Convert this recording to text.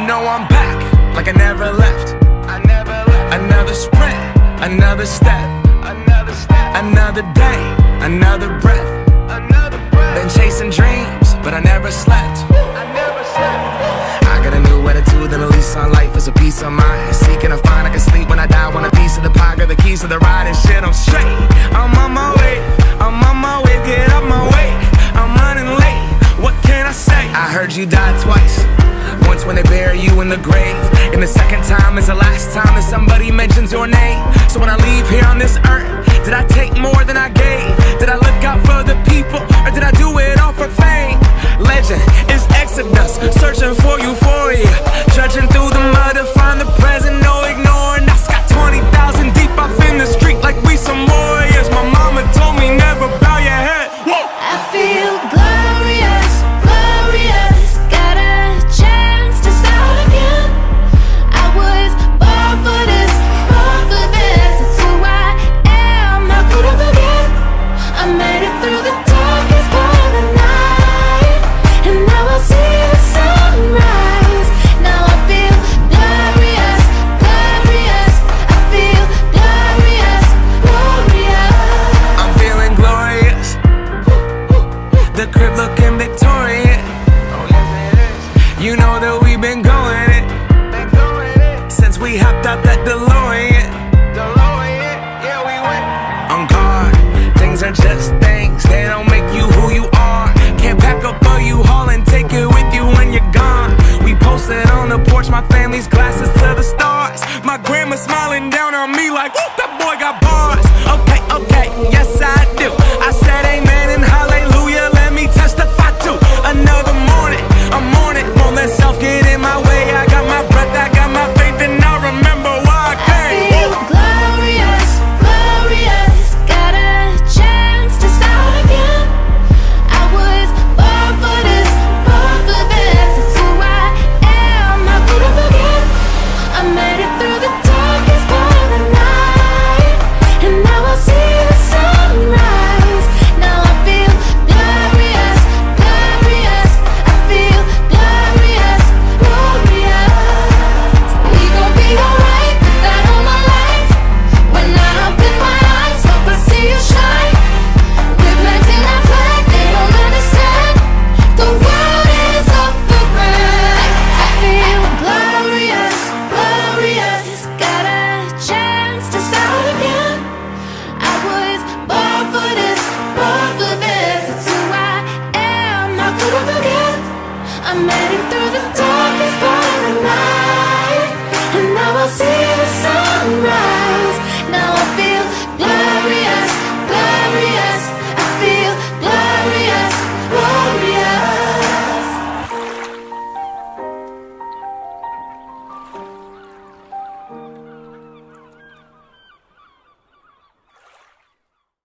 know I'm back, like I never left. Another sprint, another step, another day, another breath. Been chasing dreams, but I never slept. I got a new attitude and a lease on life is a peace of mind. Seeking to find I can sleep when I die. Want a piece of the pie, got the keys to the ride and shit. I'm straight, I'm on my way, get up my way. I'm running late, what can I say? I heard you died twice. Once when they bury you in the grave, and the second time is the last time that somebody mentions your name. So when I leave here on this earth, did I take more than I gave? Did I look out for the people, or did I do it all for fame? Legend is Exodus, searching for euphoria, trudging through the mud to find the present, no ignoring. I got 20,000 deep off in the street like we some warriors. My mama told me never bow your head. Whoa. I feel glorious, glorious. Got a chance to start again. I was born for this, born for this. It's who I am, not good to forget. I made it through the darkest part of the night, and now I see the sunrise. Now I feel glorious, glorious. I feel glorious, glorious. I'm feeling glorious. The crib looking Victorian. You know that we've been going it since we hopped out that DeLorean. On guard, things are just things. They don't make you who you are. Can't pack up a U-Haul and take it with you when you're gone. We posted on the porch, my family's glasses to the stars. My grandma smiling down on me like, whoop, that boy got bars. Okay, yes I do. I said amen and hallelujah, let me testify to another morning. I'm on it, won't let self get in my way. I got my breath, I got my faith, and I remember why I came. I feel glorious, glorious. Got a chance to start again. I was born for this, born for this. It's who I am, not good to forget. I made it through the darkest part of the night, and now I see the sunrise. Now I feel glorious, glorious. I feel glorious, glorious. We gon' be alright, put that on my life. When I open my eyes, hope I see you shine. We're planting our flag, they don't understand. The world is up for grabs. I feel glorious, glorious. Got a chance to start again. I was born for this, born for this. It's who I am, not good to forget. I made it through the